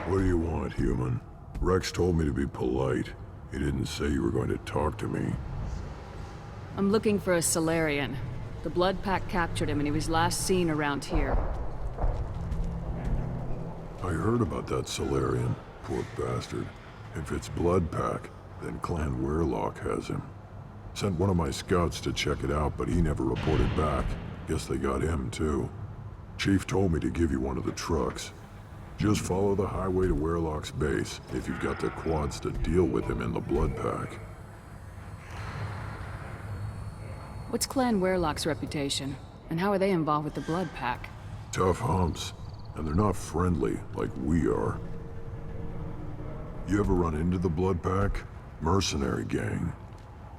What do you want, human? Rex told me to be polite. He didn't say you were going to talk to me. I'm looking for a Solarian. The Blood Pack captured him and he was last seen around here. I heard about that Solarian. Poor bastard. If it's Blood Pack, then Clan Weirlock has him. Sent one of my scouts to check it out, but he never reported back. Guess they got him, too. Chief told me to give you one of the trucks. Just follow the highway to Weirlock's base, if you've got the quads to deal with him in the Blood Pack. What's Clan Weirlock's reputation? And how are they involved with the Blood Pack? Tough humps, and they're not friendly like we are. You ever run into the Blood Pack? Mercenary gang.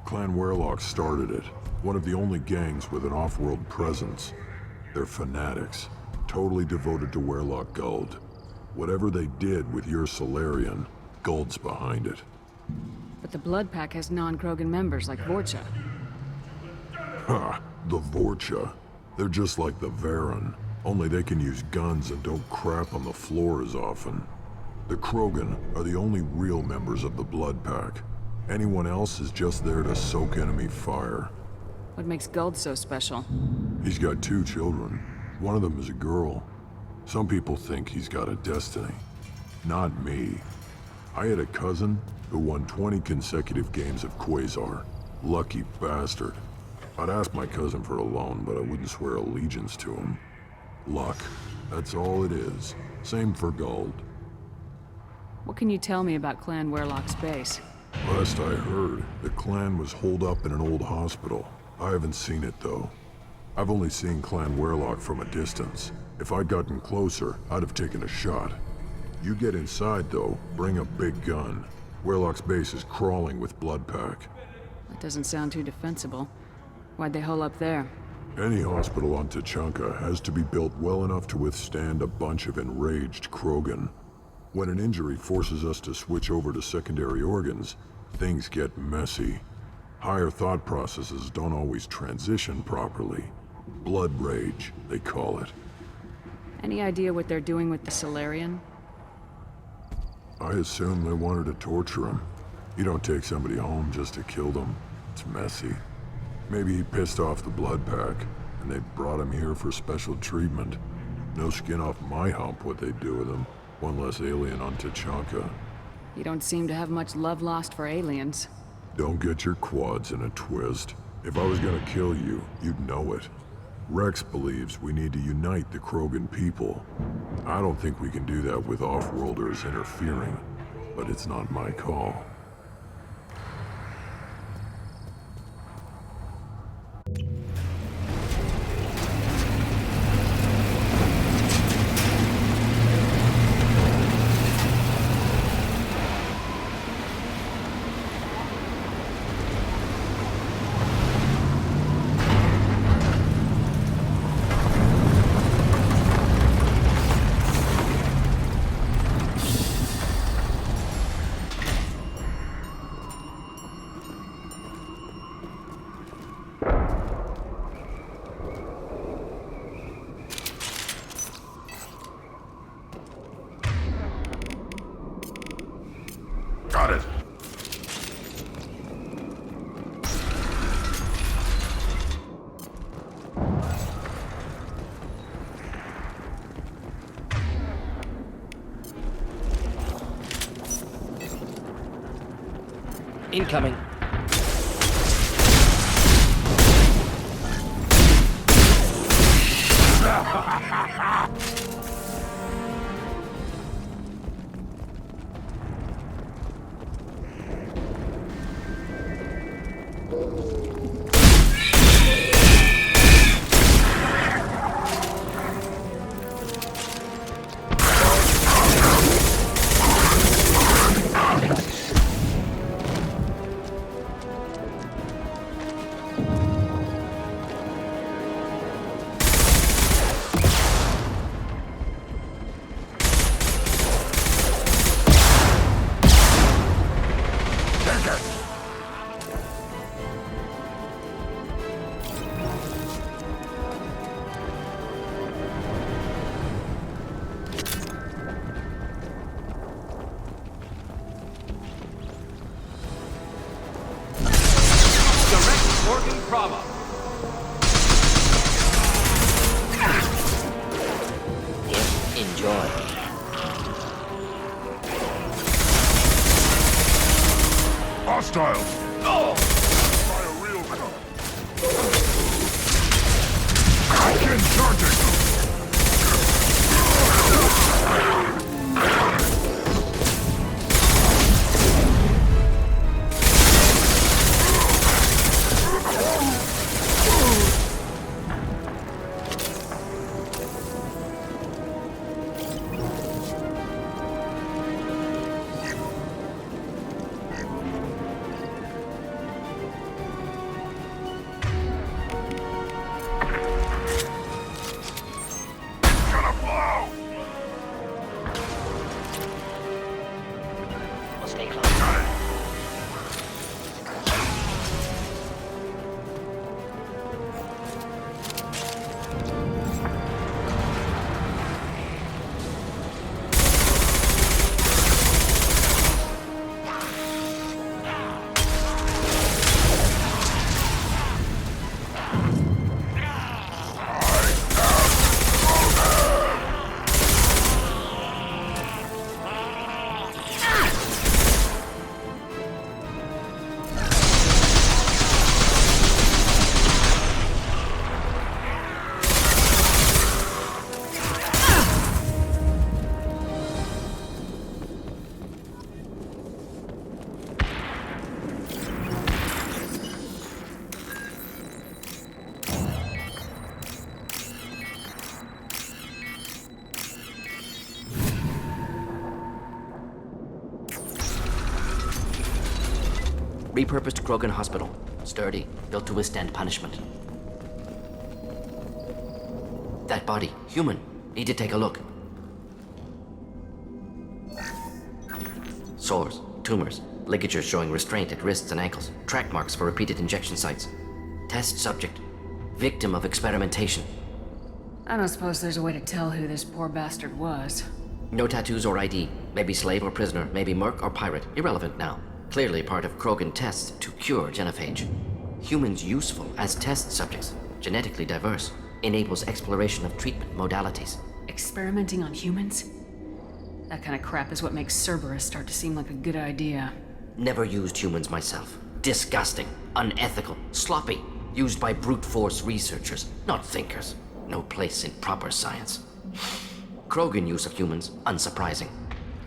Clan Weirlock started it. One of the only gangs with an off-world presence. They're fanatics, totally devoted to Weirlock Guld. Whatever they did with your Solarian, Guld's behind it. But the Blood Pack has non-Krogan members like Vorcha. Ha! The Vorcha. They're just like the Varen, only they can use guns and don't crap on the floor as often. The Krogan are the only real members of the Blood Pack. Anyone else is just there to soak enemy fire. What makes Guld so special? He's got 2 children. One of them is a girl. Some people think he's got a destiny. Not me. I had a cousin who won 20 consecutive games of Quasar. Lucky bastard. I'd ask my cousin for a loan, but I wouldn't swear allegiance to him. Luck. That's all it is. Same for Guld. What can you tell me about Clan Weirlock's base? Last I heard, the clan was holed up in an old hospital. I haven't seen it, though. I've only seen Clan Weirlock from a distance. If I'd gotten closer, I'd have taken a shot. You get inside, though, bring a big gun. Weirlock's base is crawling with Blood Pack. That doesn't sound too defensible. Why'd they hole up there? Any hospital on Tuchanka has to be built well enough to withstand a bunch of enraged Krogan. When an injury forces us to switch over to secondary organs, things get messy. Higher thought processes don't always transition properly. Blood rage, they call it. Any idea what they're doing with the Solarian? I assume they wanted to torture him. You don't take somebody home just to kill them. It's messy. Maybe he pissed off the Blood Pack, and they brought him here for special treatment. No skin off my hump what they'd do with him. One less alien on Tuchanka. You don't seem to have much love lost for aliens. Don't get your quads in a twist. If I was gonna kill you, you'd know it. Rex believes we need to unite the Krogan people. I don't think we can do that with off-worlders interfering, but it's not my call. Got it. Incoming. Hostiles! By a real... Kraken charging! Repurposed Krogan Hospital. Sturdy, built to withstand punishment. That body, human. Need to take a look. Sores, tumors, ligatures showing restraint at wrists and ankles, track marks for repeated injection sites. Test subject. Victim of experimentation. I don't suppose there's a way to tell who this poor bastard was. No tattoos or ID. Maybe slave or prisoner, maybe merc or pirate. Irrelevant now. Clearly part of Krogan tests to cure genophage. Humans useful as test subjects, genetically diverse, enables exploration of treatment modalities. Experimenting on humans? That kind of crap is what makes Cerberus start to seem like a good idea. Never used humans myself. Disgusting, unethical, sloppy. Used by brute force researchers, not thinkers. No place in proper science. Krogan use of humans, unsurprising.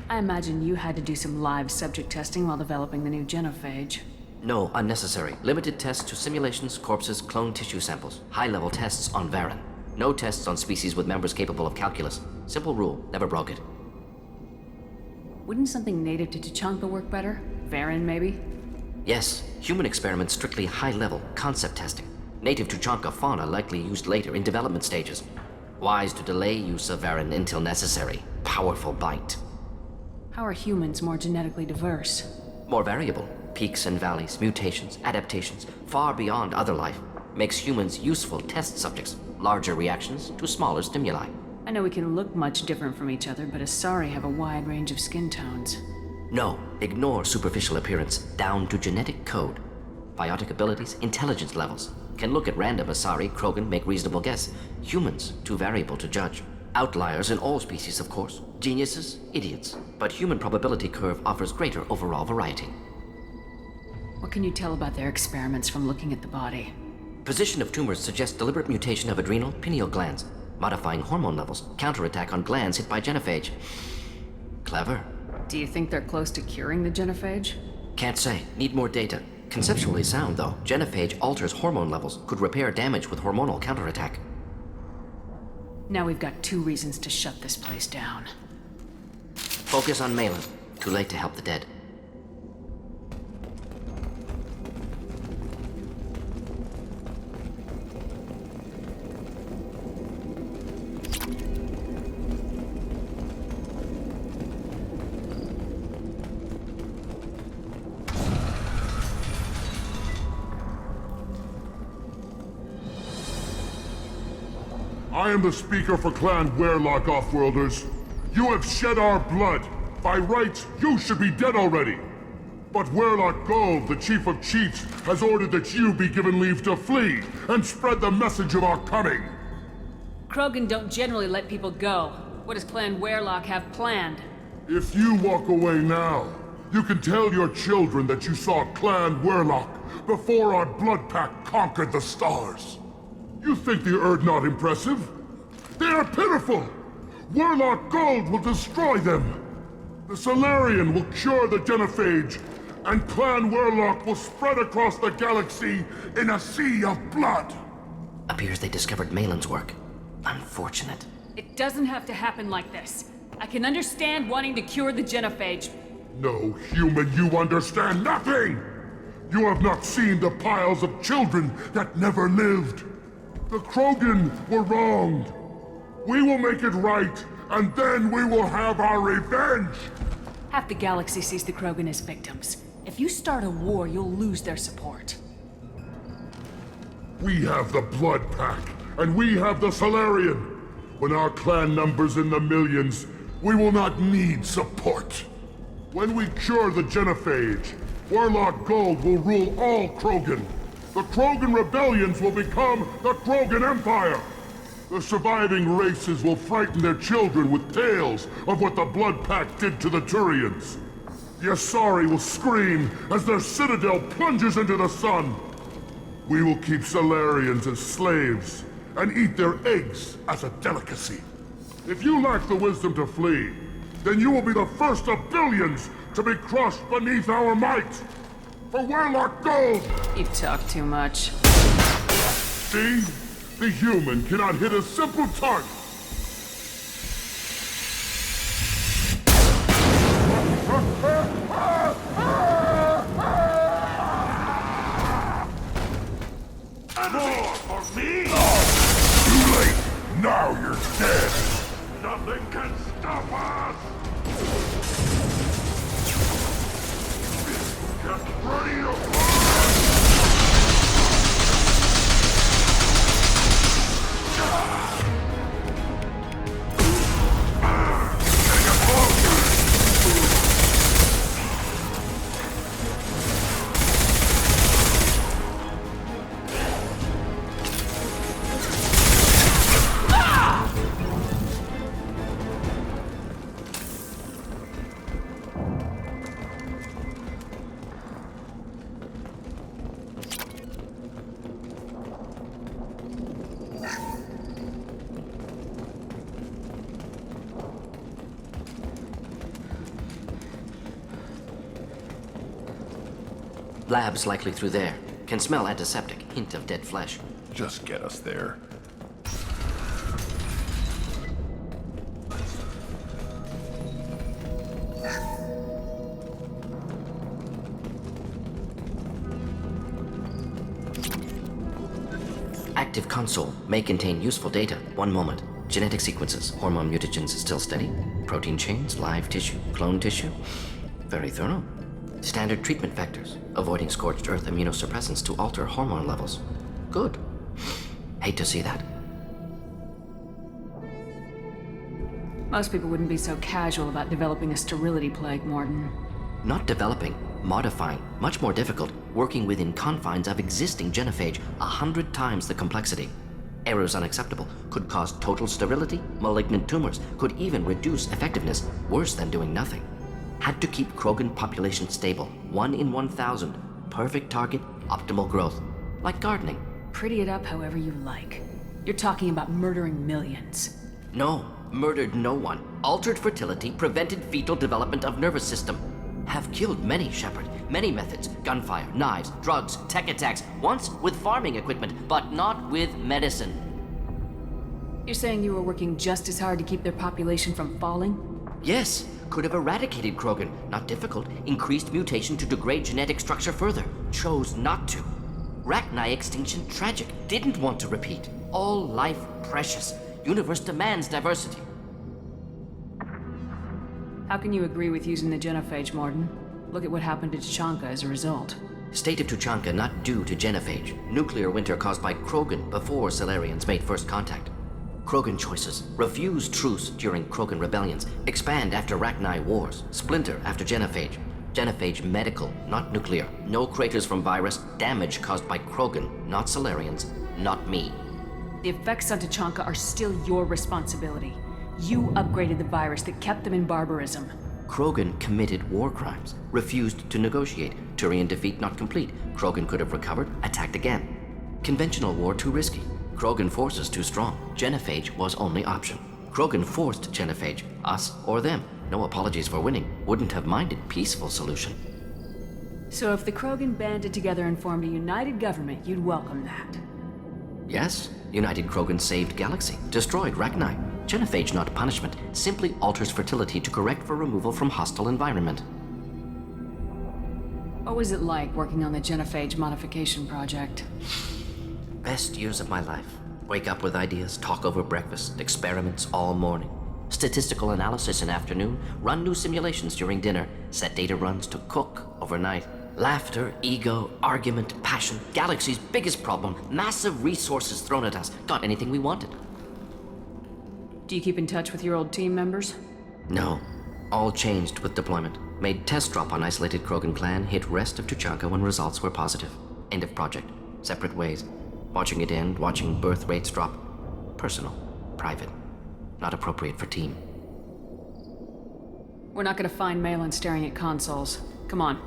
I imagine you had to do some live subject testing while developing the new genophage. No, unnecessary. Limited tests to simulations, corpses, cloned tissue samples. High-level tests on Varen. No tests on species with members capable of calculus. Simple rule, never broke it. Wouldn't something native to Tuchanka work better? Varen, maybe? Yes, human experiments strictly high-level, concept testing. Native Tuchanka fauna likely used later in development stages. Wise to delay use of Varen until necessary. Powerful bite. How are humans more genetically diverse? More variable. Peaks and valleys, mutations, adaptations, far beyond other life. Makes humans useful test subjects. Larger reactions to smaller stimuli. I know we can look much different from each other, but Asari have a wide range of skin tones. No, ignore superficial appearance, down to genetic code. Biotic abilities, intelligence levels. Can look at random Asari, Krogan, make reasonable guess. Humans, too variable to judge. Outliers in all species, of course. Geniuses, idiots. But human probability curve offers greater overall variety. What can you tell about their experiments from looking at the body? Position of tumors suggests deliberate mutation of adrenal, pineal glands, modifying hormone levels, counterattack on glands hit by genophage. Clever. Do you think they're close to curing the genophage? Can't say. Need more data. Conceptually sound, though. Genophage alters hormone levels, could repair damage with hormonal counterattack. Now we've got 2 reasons to shut this place down. Focus on Malin. Too late to help the dead. I am the speaker for Clan Werlock, Offworlders. You have shed our blood. By rights, you should be dead already. But Werlock Gold, the Chief of Chiefs, has ordered that you be given leave to flee and spread the message of our coming. Krogan don't generally let people go. What does Clan Werlock have planned? If you walk away now, you can tell your children that you saw Clan Werlock before our blood pack conquered the stars. You think the Erd not impressive? They are pitiful! Werlock Gold will destroy them! The Solarian will cure the genophage, and Clan Werlock will spread across the galaxy in a sea of blood! Appears they discovered Malin's work. Unfortunate. It doesn't have to happen like this. I can understand wanting to cure the genophage. No, human, you understand nothing! You have not seen the piles of children that never lived. The Krogan were wronged. We will make it right, and then we will have our revenge! Half the galaxy sees the Krogan as victims. If you start a war, you'll lose their support. We have the Blood Pack, and we have the Solarian. When our clan numbers in the millions, we will not need support. When we cure the genophage, Werlock Gold will rule all Krogan. The Krogan rebellions will become the Krogan Empire. The surviving races will frighten their children with tales of what the Blood Pack did to the Turians. The Asari will scream as their citadel plunges into the sun. We will keep Solarians as slaves and eat their eggs as a delicacy. If you lack the wisdom to flee, then you will be the first of billions to be crushed beneath our might. For Werlock Gold! You talk too much. See? The human cannot hit a simple target. More for me! Too late! Now you're dead! Nothing can stop us! Get ready to fight! Labs likely through there. Can smell antiseptic, hint of dead flesh. Just get us there. Active console may contain useful data. One moment. Genetic sequences, hormone mutagens still steady. Protein chains, live tissue, clone tissue. Very thorough. Standard treatment vectors, avoiding scorched earth immunosuppressants to alter hormone levels. Good. Hate to see that. Most people wouldn't be so casual about developing a sterility plague, Mordin. Not developing, modifying, much more difficult, working within confines of existing genophage, 100 times the complexity. Errors unacceptable, could cause total sterility, malignant tumors, could even reduce effectiveness, worse than doing nothing. Had to keep Krogan population stable, 1 in 1,000. Perfect target, optimal growth. Like gardening. Pretty it up however you like. You're talking about murdering millions. No, murdered no one. Altered fertility, prevented fetal development of nervous system. Have killed many, Shepard. Many methods. Gunfire, knives, drugs, tech attacks. Once with farming equipment, but not with medicine. You're saying you were working just as hard to keep their population from falling? Yes, could have eradicated Krogan. Not difficult. Increased mutation to degrade genetic structure further. Chose not to. Rachni extinction tragic. Didn't want to repeat. All life precious. Universe demands diversity. How can you agree with using the genophage, Mordin? Look at what happened to Tuchanka as a result. State of Tuchanka not due to genophage. Nuclear winter caused by Krogan before Solarians made first contact. Krogan choices. Refuse truce during Krogan rebellions. Expand after Rachni wars. Splinter after genophage. Genophage medical, not nuclear. No craters from virus. Damage caused by Krogan, not Solarians, not me. The effects on Tuchanka are still your responsibility. You upgraded the virus that kept them in barbarism. Krogan committed war crimes, refused to negotiate. Turian defeat not complete. Krogan could have recovered, attacked again. Conventional war too risky. Krogan forces too strong. Genophage was only option. Krogan forced Genophage, us or them. No apologies for winning. Wouldn't have minded peaceful solution. So if the Krogan banded together and formed a united government, you'd welcome that. Yes, United Krogan saved Galaxy, destroyed Rachni. Genophage not punishment, simply alters fertility to correct for removal from hostile environment. What was it like working on the Genophage modification project? Best years of my life. Wake up with ideas, talk over breakfast, experiments all morning. Statistical analysis in afternoon, run new simulations during dinner, set data runs to cook overnight. Laughter, ego, argument, passion, Galaxy's biggest problem, massive resources thrown at us. Got anything we wanted. Do you keep in touch with your old team members? No. All changed with deployment. Made test drop on isolated Krogan clan, hit rest of Tuchanka when results were positive. End of project. Separate ways. Watching it end, watching birth rates drop. Personal. Private. Not appropriate for team. We're not gonna find Malin staring at consoles. Come on.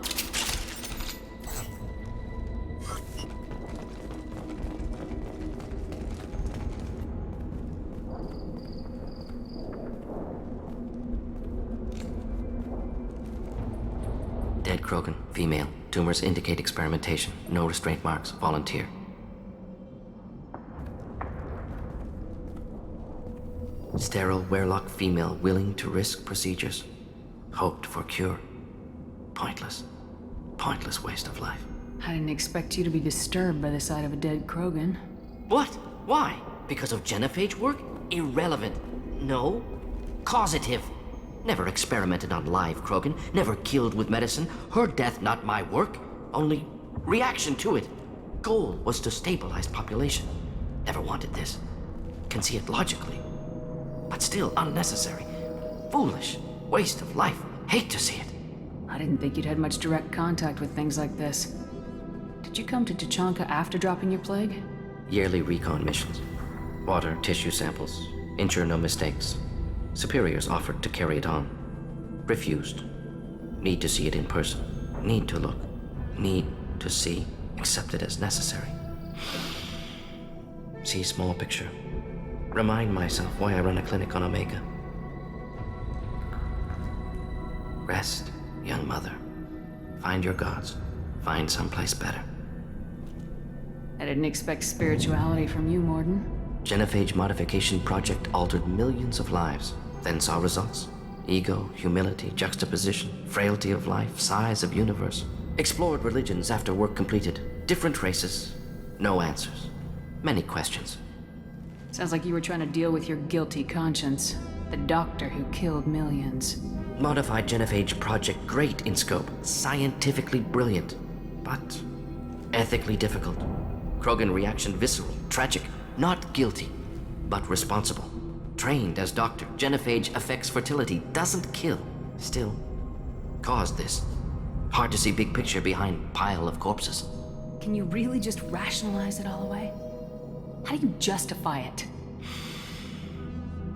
Dead Krogan, female. Tumors indicate experimentation. No restraint marks. Volunteer. Sterile Werlock female willing to risk procedures. Hoped for cure. Pointless. Pointless waste of life. I didn't expect you to be disturbed by the sight of a dead Krogan. What? Why? Because of Genophage work? Irrelevant. No. Causative. Never experimented on live Krogan. Never killed with medicine. Her death not my work. Only reaction to it. Goal was to stabilize population. Never wanted this. Can see it logically. But still unnecessary. Foolish. Waste of life. Hate to see it. I didn't think you'd had much direct contact with things like this. Did you come to Tuchanka after dropping your plague? Yearly recon missions. Water, tissue samples. Ensure no mistakes. Superiors offered to carry it on. Refused. Need to see it in person. Need to look. Need to see. Accept it as necessary. See small picture. Remind myself why I run a clinic on Omega. Rest, young mother. Find your gods. Find someplace better. I didn't expect spirituality from you, Mordin. Genophage modification project altered millions of lives, then saw results. Ego, humility, juxtaposition, frailty of life, size of universe. Explored religions after work completed. Different races. No answers. Many questions. Sounds like you were trying to deal with your guilty conscience. The doctor who killed millions. Modified Genophage project great in scope. Scientifically brilliant. But ethically difficult. Krogan reaction visceral, tragic. Not guilty, but responsible. Trained as doctor, Genophage affects fertility, doesn't kill. Still, caused this. Hard to see big picture behind pile of corpses. Can you really just rationalize it all away? How do you justify it?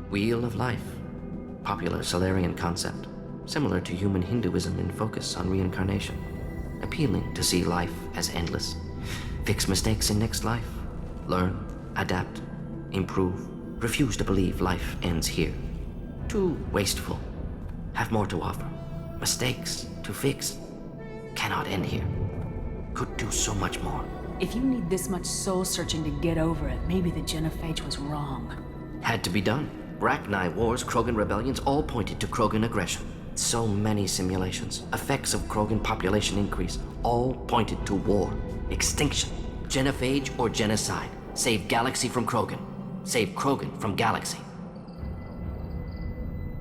Wheel of life. Popular Solarian concept. Similar to human Hinduism in focus on reincarnation. Appealing to see life as endless. Fix mistakes in next life. Learn, adapt, improve. Refuse to believe life ends here. Too wasteful. Have more to offer. Mistakes to fix. Cannot end here. Could do so much more. If you need this much soul-searching to get over it, maybe the Genophage was wrong. Had to be done. Rachni wars, Krogan rebellions, all pointed to Krogan aggression. So many simulations. Effects of Krogan population increase, all pointed to war. Extinction. Genophage or genocide. Save Galaxy from Krogan. Save Krogan from Galaxy.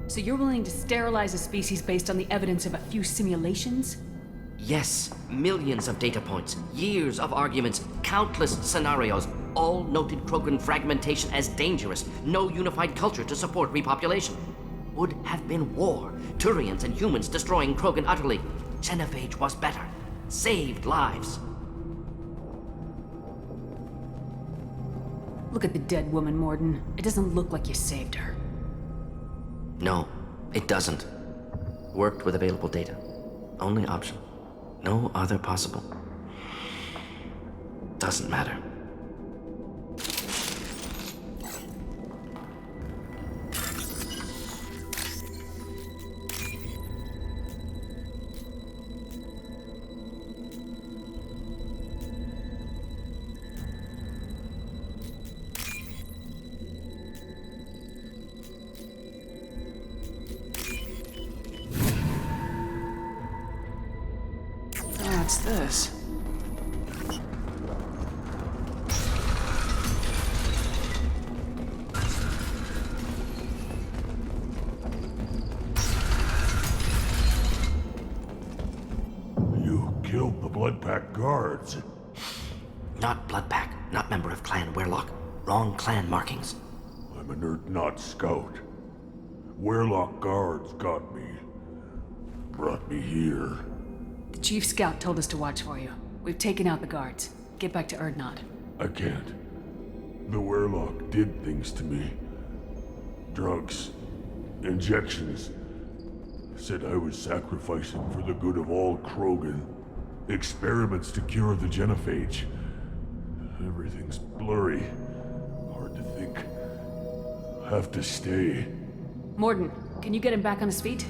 So you're willing to sterilize a species based on the evidence of a few simulations? Yes, millions of data points, years of arguments, countless scenarios, all noted Krogan fragmentation as dangerous, no unified culture to support repopulation. Would have been war, Turians and humans destroying Krogan utterly. Genophage was better, saved lives. Look at the dead woman, Mordin. It doesn't look like you saved her. No, it doesn't. Worked with available data. Only option. No other possible. Doesn't matter. What's this? You killed the Bloodpack guards. Not Bloodpack, not member of Clan Werlock. Wrong clan markings. I'm an Earth scout. Werlock guards got me. Brought me here. The Chief Scout told us to watch for you. We've taken out the guards. Get back to Erdnot. I can't. The Werlock did things to me. Drugs. Injections. Said I was sacrificing for the good of all Krogan. Experiments to cure the genophage. Everything's blurry. Hard to think. Have to stay. Mordin, can you get him back on his feet?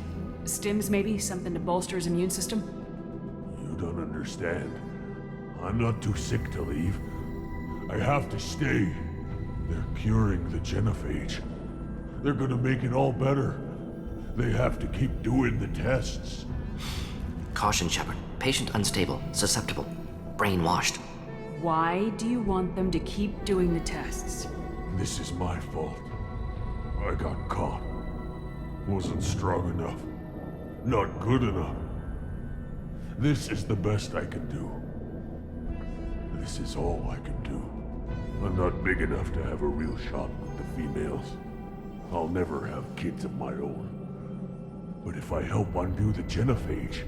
Stims, maybe? Something to bolster his immune system? You don't understand. I'm not too sick to leave. I have to stay. They're curing the genophage. They're gonna make it all better. They have to keep doing the tests. Caution, Shepard. Patient unstable, susceptible, brainwashed. Why do you want them to keep doing the tests? This is my fault. I got caught. Wasn't strong enough. Not good enough. This is the best I can do. This is all I can do. I'm not big enough to have a real shot with the females. I'll never have kids of my own. But if I help undo the genophage,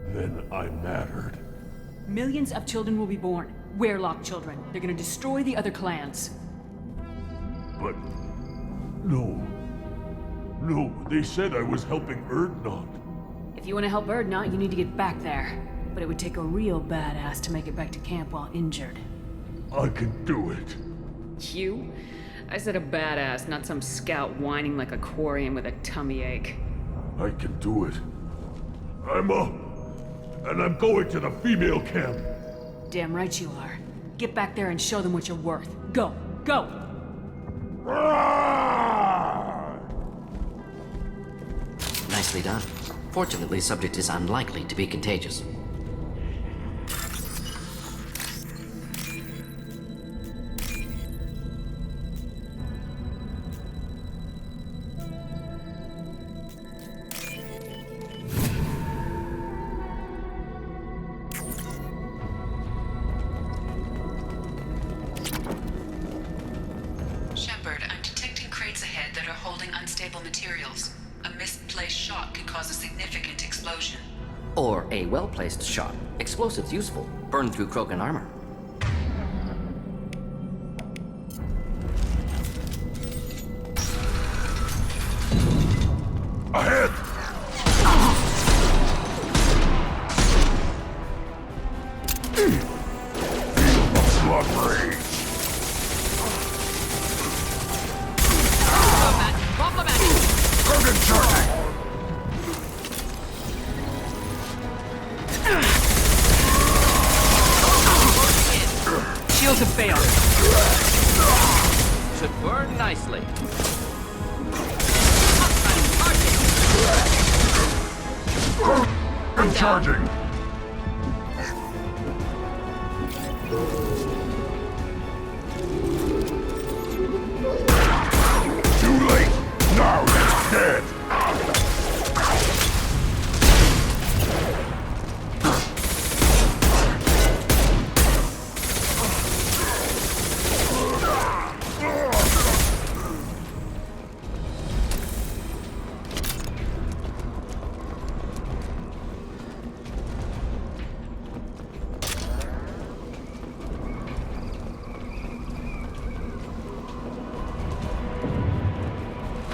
then I mattered. Millions of children will be born. Werlock children. They're gonna destroy the other clans. But... No. No, they said I was helping Erdnot. If you want to help Erdnot, you need to get back there. But it would take a real badass to make it back to camp while injured. I can do it. You? I said a badass, not some scout whining like a quarian with a tummy ache. I can do it. I'm up. And I'm going to the female camp. Damn right you are. Get back there and show them what you're worth. Go! Go! Nicely done. Fortunately, subject is unlikely to be contagious. Shepard, I'm detecting crates ahead that are holding unstable materials. A misplaced shot could cause a significant explosion. Or a well-placed shot. Explosives useful. Burn through Krogan armor. Ahead! Feel the blood rage! Krogan charging! Shields have failed. Should burn nicely. Krogan charging! Too late! Now it's dead!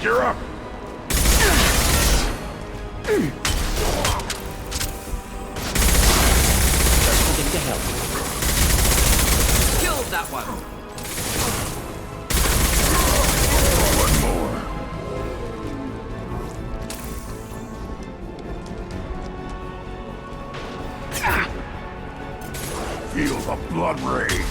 You're up! Feel the blood rage!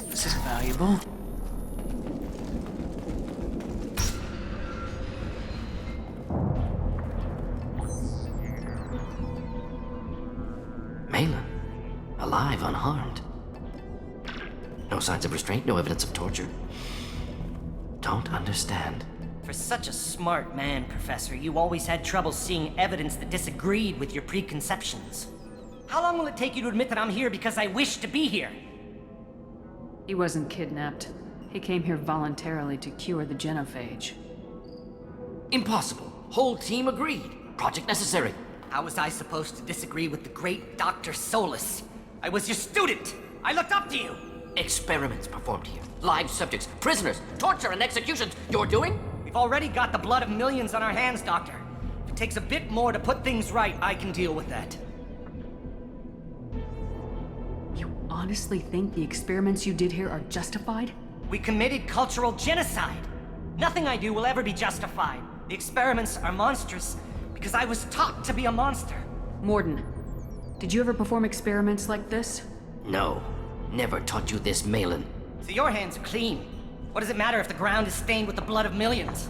This is valuable. Malin, alive, unharmed. No signs of restraint, no evidence of torture. Don't understand. For such a smart man, Professor, you always had trouble seeing evidence that disagreed with your preconceptions. How long will it take you to admit that I'm here because I wish to be here? He wasn't kidnapped. He came here voluntarily to cure the genophage. Impossible. Whole team agreed. Project necessary. How was I supposed to disagree with the great Dr. Solus? I was your student! I looked up to you! Experiments performed here. Live subjects, prisoners, torture and executions. You're doing? We've already got the blood of millions on our hands, Doctor. If it takes a bit more to put things right, I can deal with that. You honestly think the experiments you did here are justified? We committed cultural genocide. Nothing I do will ever be justified. The experiments are monstrous because I was taught to be a monster. Mordin, did you ever perform experiments like this? No. Never taught you this, Malin. So your hands are clean. What does it matter if the ground is stained with the blood of millions?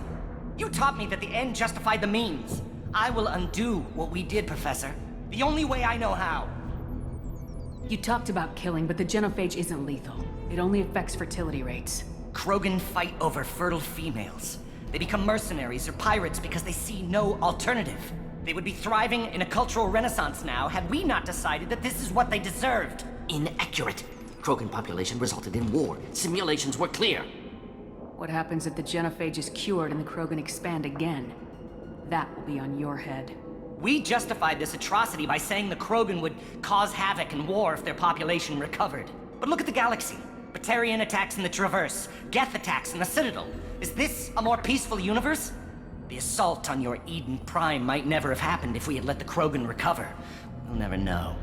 You taught me that the end justified the means. I will undo what we did, Professor. The only way I know how. You talked about killing, but the genophage isn't lethal. It only affects fertility rates. Krogan fight over fertile females. They become mercenaries or pirates because they see no alternative. They would be thriving in a cultural renaissance now had we not decided that this is what they deserved. Inaccurate. Krogan population resulted in war. Simulations were clear. What happens if the genophage is cured and the Krogan expand again? That will be on your head. We justified this atrocity by saying the Krogan would cause havoc and war if their population recovered. But look at the galaxy. Batarian attacks in the Traverse, Geth attacks in the Citadel. Is this a more peaceful universe? The assault on your Eden Prime might never have happened if we had let the Krogan recover. We'll never know.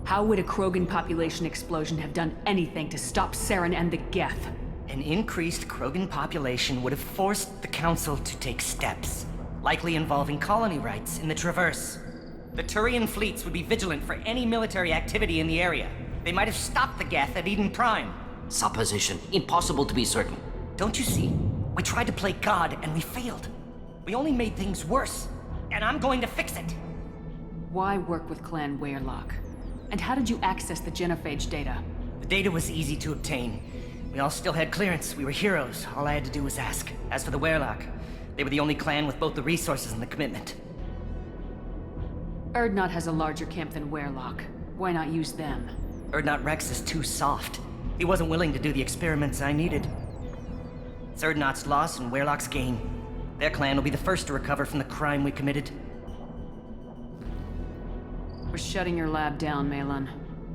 How would a Krogan population explosion have done anything to stop Saren and the Geth? An increased Krogan population would have forced the Council to take steps, likely involving colony rights in the Traverse. The Turian fleets would be vigilant for any military activity in the area. They might have stopped the Geth at Eden Prime. Supposition. Impossible to be certain. Don't you see? We tried to play God and we failed. We only made things worse, and I'm going to fix it. Why work with Clan Weyrloc? And how did you access the genophage data? The data was easy to obtain. We all still had clearance. We were heroes. All I had to do was ask. As for the Weyrloc, they were the only clan with both the resources and the commitment. Urdnot has a larger camp than Weyrloc. Why not use them? Urdnot Rex is too soft. He wasn't willing to do the experiments I needed. It's Urdnot's loss and Weyrloc's gain. Their clan will be the first to recover from the crime we committed. We're shutting your lab down, Malin.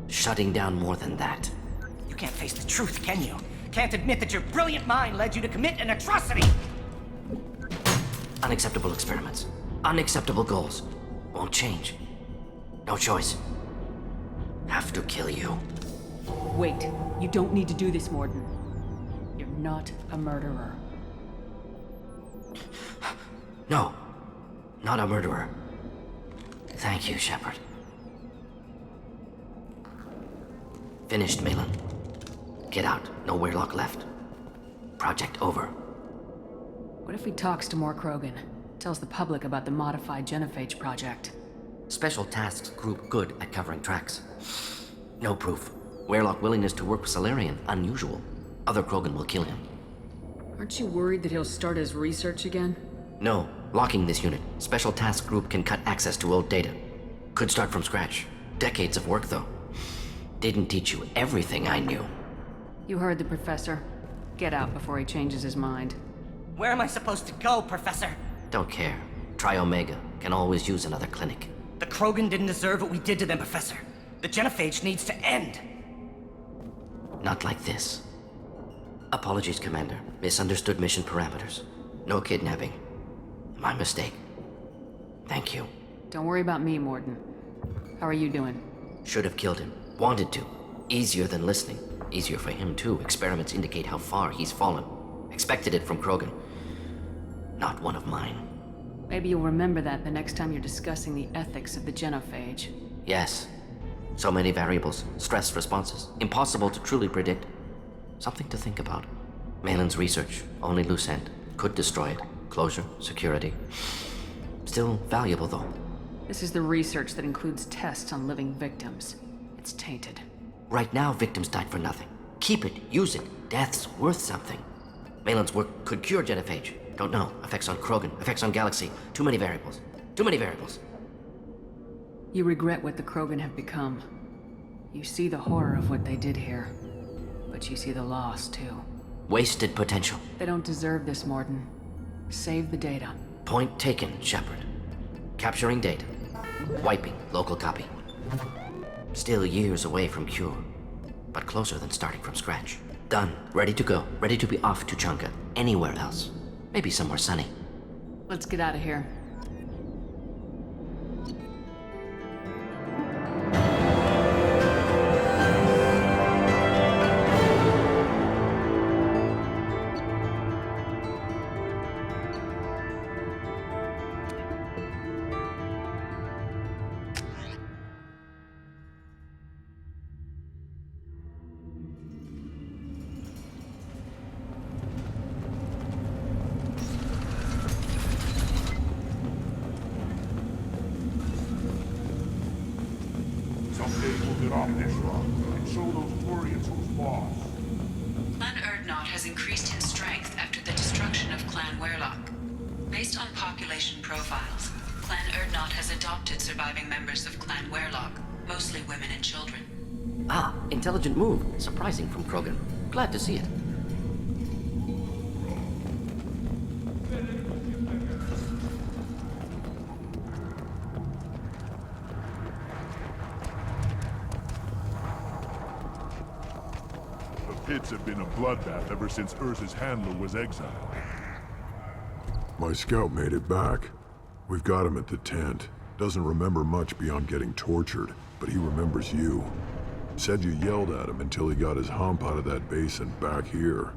Shutting down more than that. You can't face the truth, can you? Can't admit that your brilliant mind led you to commit an atrocity! Unacceptable experiments. Unacceptable goals. Won't change. No choice. Have to kill you. Wait, you don't need to do this, Mordin. You're not a murderer. No. Not a murderer. Thank you, Shepard. Finished, Malin. Get out. No Weirlock left. Project over. What if he talks to more Krogan? Tells the public about the modified genophage project? Special Tasks Group good at covering tracks. No proof. Weirlock willingness to work with Salarian, unusual. Other Krogan will kill him. Aren't you worried that he'll start his research again? No. Locking this unit. Special Task Group can cut access to old data. Could start from scratch. Decades of work, though. Didn't teach you everything I knew. You heard the professor. Get out before he changes his mind. Where am I supposed to go, Professor? Don't care. Try Omega. Can always use another clinic. The Krogan didn't deserve what we did to them, Professor. The genophage needs to end. Not like this. Apologies, Commander. Misunderstood mission parameters. No kidnapping. My mistake. Thank you. Don't worry about me, Mordin. How are you doing? Should have killed him. Wanted to. Easier than listening. Easier for him, too. Experiments indicate how far he's fallen. Expected it from Krogan. Not one of mine. Maybe you'll remember that the next time you're discussing the ethics of the genophage. Yes. So many variables. Stress responses. Impossible to truly predict. Something to think about. Malin's research. Only loose end. Could destroy it. Closure. Security. Still valuable, though. This is the research that includes tests on living victims. It's tainted. Right now, victims died for nothing. Keep it. Use it. Death's worth something. Malin's work could cure genophage. Don't know. Effects on Krogan. Effects on Galaxy. Too many variables. Too many variables. You regret what the Krogan have become. You see the horror of what they did here. But you see the loss, too. Wasted potential. They don't deserve this, Mordin. Save the data. Point taken, Shepard. Capturing data. Wiping local copy. Still years away from cure. But closer than starting from scratch. Done. Ready to go. Ready to be off to Chunka. Anywhere else. Maybe somewhere sunny. Let's get out of here. Someday we'll get off this rock and show those Turians who's boss. Clan Erdnot has increased in strength after the destruction of Clan Weirlock. Based on population profiles, Clan Erdnot has adopted surviving members of Clan Weirlock, mostly women and children. Ah, intelligent move. Surprising from Krogan. Glad to see it. The pits have been a bloodbath ever since Ursa's handler was exiled. My scout made it back. We've got him at the tent. Doesn't remember much beyond getting tortured, but he remembers you. Said you yelled at him until he got his hump out of that base and back here.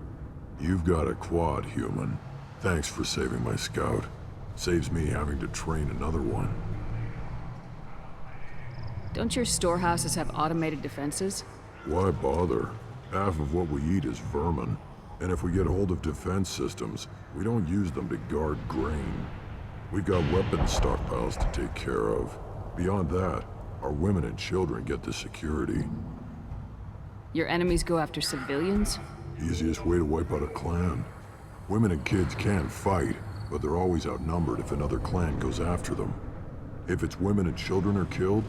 You've got a quad, human. Thanks for saving my scout. Saves me having to train another one. Don't your storehouses have automated defenses? Why bother? Half of what we eat is vermin. And if we get hold of defense systems, we don't use them to guard grain. We've got weapons stockpiles to take care of. Beyond that, our women and children get the security. Your enemies go after civilians? Easiest way to wipe out a clan. Women and kids can fight, but they're always outnumbered if another clan goes after them. If its women and children are killed,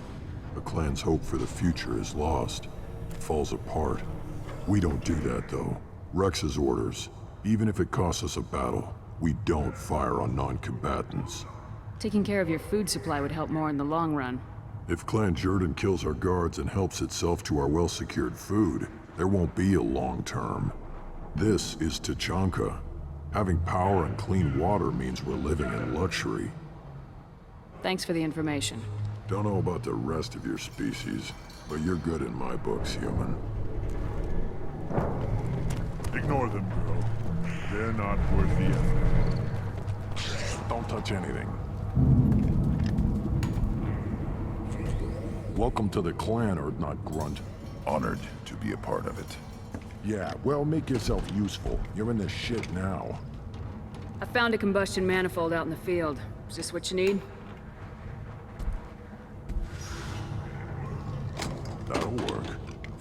a clan's hope for the future is lost. It falls apart. We don't do that, though. Rex's orders. Even if it costs us a battle, we don't fire on non-combatants. Taking care of your food supply would help more in the long run. If Clan Jordan kills our guards and helps itself to our well-secured food, There won't be a long term. This is Tachanka. Having power and clean water means we're living in luxury. Thanks for the information. Don't know about the rest of your species, but you're good in my books, human. Ignore them, girl. They're not worth the effort. Don't touch anything. Welcome to the clan, Urdnot Grunt. Honored to be a part of it. Yeah, well, make yourself useful. You're in this shit now. I found a combustion manifold out in the field. Is this what you need? That'll work.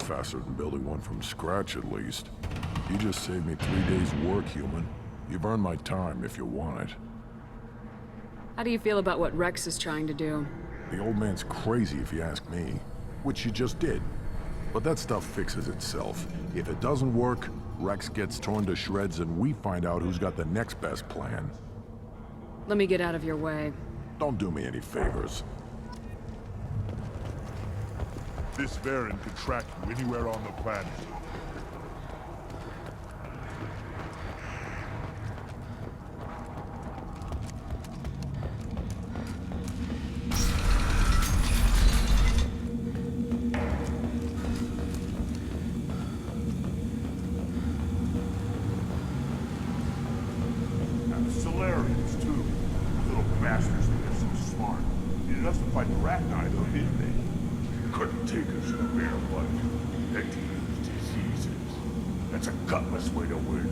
Faster than building one from scratch, at least. You just saved me 3 days' work, human. You've earned my time if you want it. How do you feel about what Rex is trying to do? The old man's crazy if you ask me. Which you just did. But that stuff fixes itself. If it doesn't work, Rex gets torn to shreds and we find out who's got the next best plan. Let me get out of your way. Don't do me any favors. This Baron can track you anywhere on the planet. Solarians, too. Little bastards think they're so smart. Needed us to fight the Rachni, though, didn't they? Couldn't take us in a bare life. Had to use diseases. That's a gutless way to win.